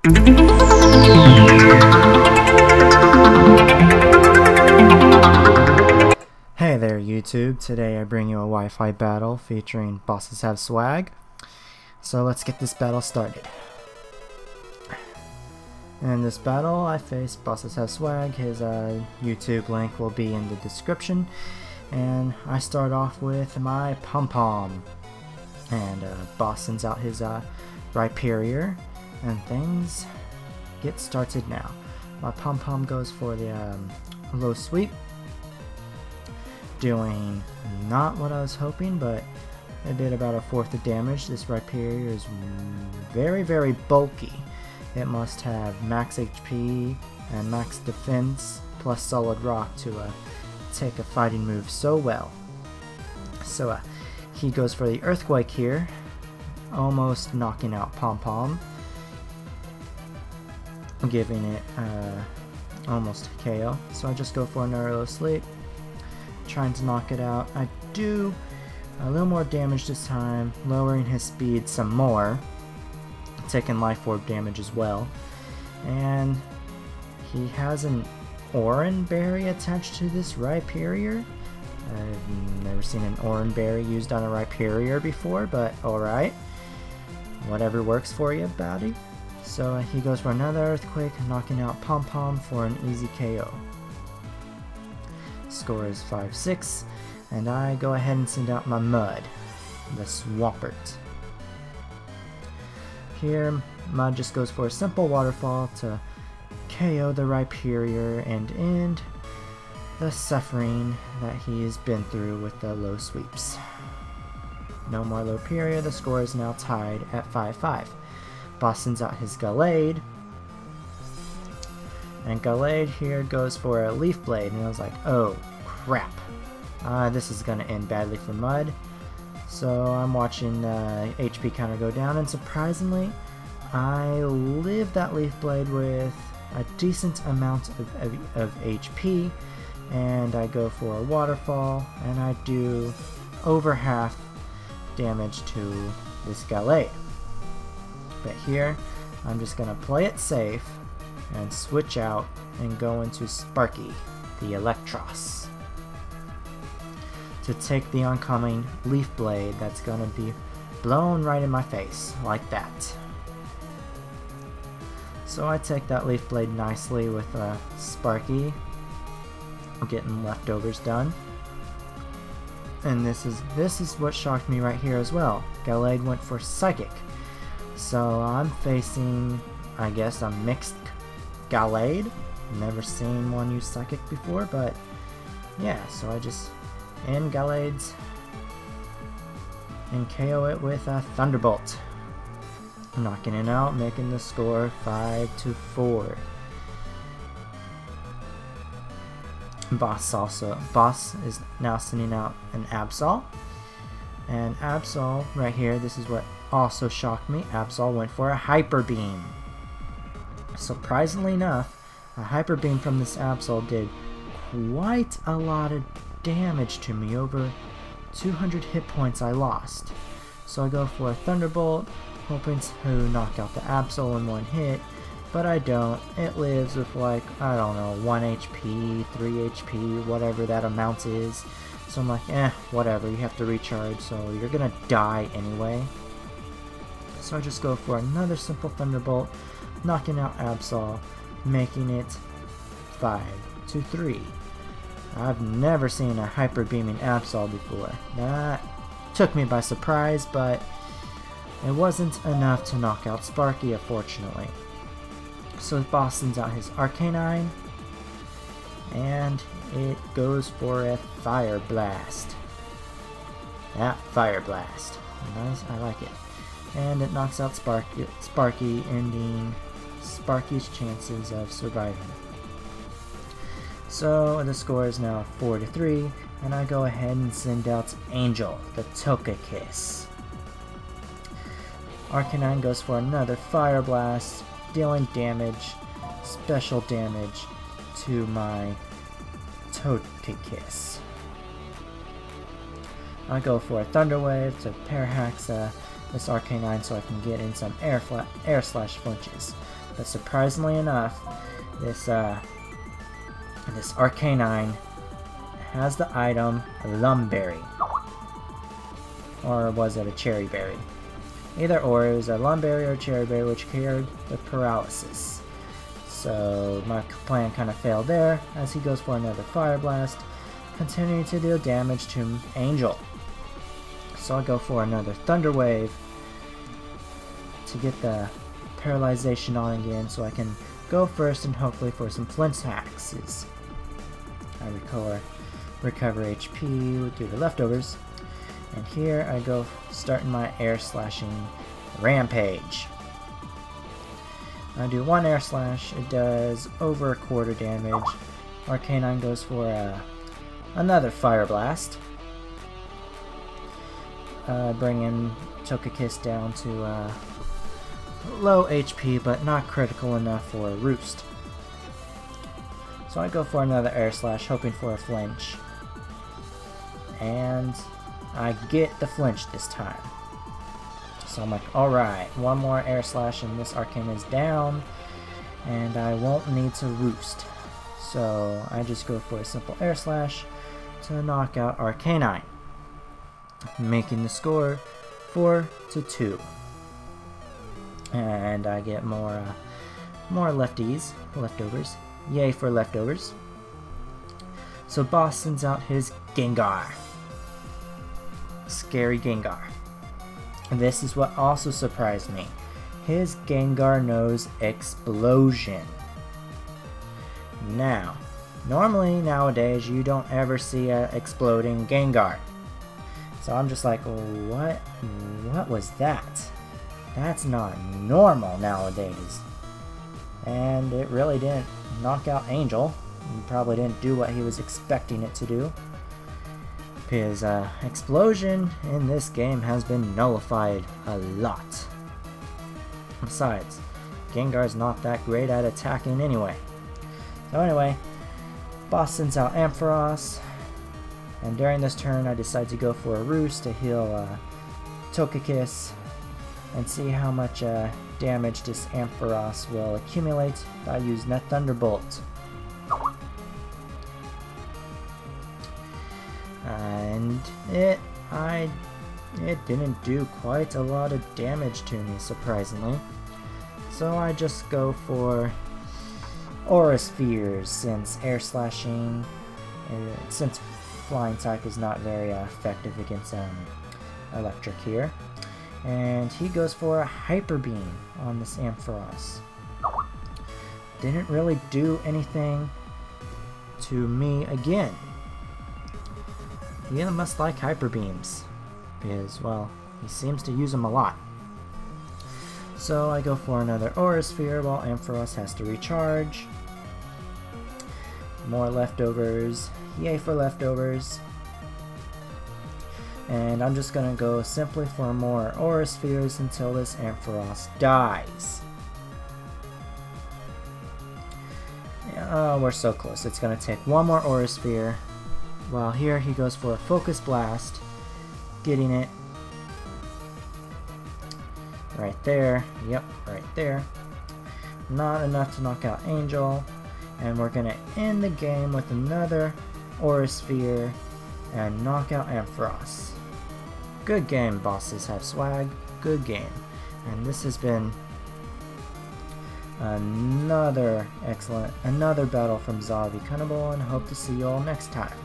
Hey there YouTube, today I bring you a Wi-Fi battle featuring Bosses Have Swag. So let's get this battle started. In this battle I face Bosses Have Swag. His YouTube link will be in the description. And I start off with my pom-pom. And Boss sends out his Rhyperior, and things get started now. My pom-pom goes for the low sweep, doing not what I was hoping, but it did about 1/4 of damage. This Rhyperior is very bulky. It must have max HP and max defense plus solid rock to take a fighting move so well. So he goes for the earthquake here, almost knocking out pom-pom, giving it almost a KO. So I just go for another low sleep, trying to knock it out. I do a little more damage this time, lowering his speed some more, taking life orb damage as well. And he has an Oran Berry attached to this Rhyperior. I've never seen an Oran Berry used on a Rhyperior before, but alright. Whatever works for you, baddie. So he goes for another earthquake, knocking out pom-pom for an easy KO. Score is 5-6, and I go ahead and send out my Mud, the Swampert. Here, Mud just goes for a simple waterfall to KO the Rhyperior and end the suffering that he's been through with the low sweeps. No more Rhyperior. The score is now tied at 5-5. Boss sends out his Gallade, and Gallade here goes for a Leaf Blade, and I was like, oh crap, this is gonna end badly for Mud. So I'm watching HP counter go down, and surprisingly I live that Leaf Blade with a decent amount of HP, and I go for a waterfall, and I do over half damage to this Gallade. But here I'm just gonna play it safe and switch out and go into Sparky, the Electros, to take the oncoming Leaf Blade that's gonna be blown right in my face like that. So I take that Leaf Blade nicely with Sparky, getting leftovers done. And this is what shocked me right here as well. Gallade went for Psychic. So I'm facing, I guess, a mixed Gallade. Never seen one use Psychic before, but yeah, so I just end Gallades and KO it with a Thunderbolt, knocking it out, making the score 5-4. Boss is now sending out an Absol, and Absol right here, this is what also shocked me. Absol went for a Hyper Beam. Surprisingly enough, a Hyper Beam from this Absol did quite a lot of damage to me, over 200 hit points I lost. So I go for a Thunderbolt, hoping to knock out the Absol in one hit, but I don't. It lives with like, I don't know, 1 HP, 3 HP, whatever that amount is. So I'm like, whatever, you have to recharge, so you're gonna die anyway. So I just go for another simple Thunderbolt, knocking out Absol, making it 5-3. I've never seen a Hyper Beaming Absol before. That took me by surprise, but it wasn't enough to knock out Sparky, unfortunately. So Boss sends out his Arcanine, and it goes for a Fire Blast. That Fire Blast. Nice, I like it. And it knocks out Sparky, ending Sparky's chances of surviving. So the score is now 4-3, and I go ahead and send out Angel, the Togekiss. Arcanine goes for another Fire Blast, dealing damage, special damage, to my Togekiss. I go for a Thunder Wave to Parahax this Arcanine so I can get in some air slash flinches. But surprisingly enough, this Arcanine has the item Lumberry. Or was it a Cherry Berry? Either or, it was a Lumberry or Cherry Berry which cured the paralysis. So my plan kind of failed there, as he goes for another Fire Blast, continuing to deal damage to Angel. So I go for another Thunder Wave to get the paralyzation on again, so I can go first and hopefully for some flinch axes. I recover HP through the leftovers, and here I go starting my air slashing rampage. I do one air slash, it does over a quarter damage. Arcanine goes for another Fire Blast, bringing Togekiss down to low HP, but not critical enough for a roost. So I go for another air slash, hoping for a flinch, and I get the flinch this time. So I'm like, alright, one more air slash and this Arcane is down, and I won't need to roost. So I just go for a simple air slash to knock out Arcanine, making the score 4-2. And I get more leftovers. Yay for leftovers. So Boss sends out his Gengar. Scary Gengar. And this is what also surprised me. His Gengar knows Explosion. Now, normally nowadays you don't ever see a exploding Gengar. So I'm just like, what was that? That's not normal nowadays. And it really didn't knock out Angel. It probably didn't do what he was expecting it to do. Because Explosion in this game has been nullified a lot. Besides, Gengar's not that great at attacking anyway. So anyway, Boss sends out Ampharos, and during this turn I decide to go for a roost to heal Togekiss and see how much damage this Ampharos will accumulate by using a Thunderbolt. And it didn't do quite a lot of damage to me, surprisingly. So I just go for Aura Spheres, since air slashing, since flying type is not very effective against electric here. And he goes for a Hyper Beam on this Ampharos. Didn't really do anything to me again. He must like Hyper Beams, because, well, he seems to use them a lot. So I go for another Aura Sphere while Ampharos has to recharge. More leftovers. Yay for leftovers. And I'm just gonna go simply for more Aura Spheres until this Ampharos dies. Oh, we're so close. It's gonna take one more Aura Sphere. While here he goes for a Focus Blast, getting it right there. Yep, right there. Not enough to knock out Angel, and we're gonna end the game with another Aura Sphere and knock out Ampharos. Good game, Bosseshaveswag. Good game. And this has been another battle from Xavikunable, and hope to see you all next time.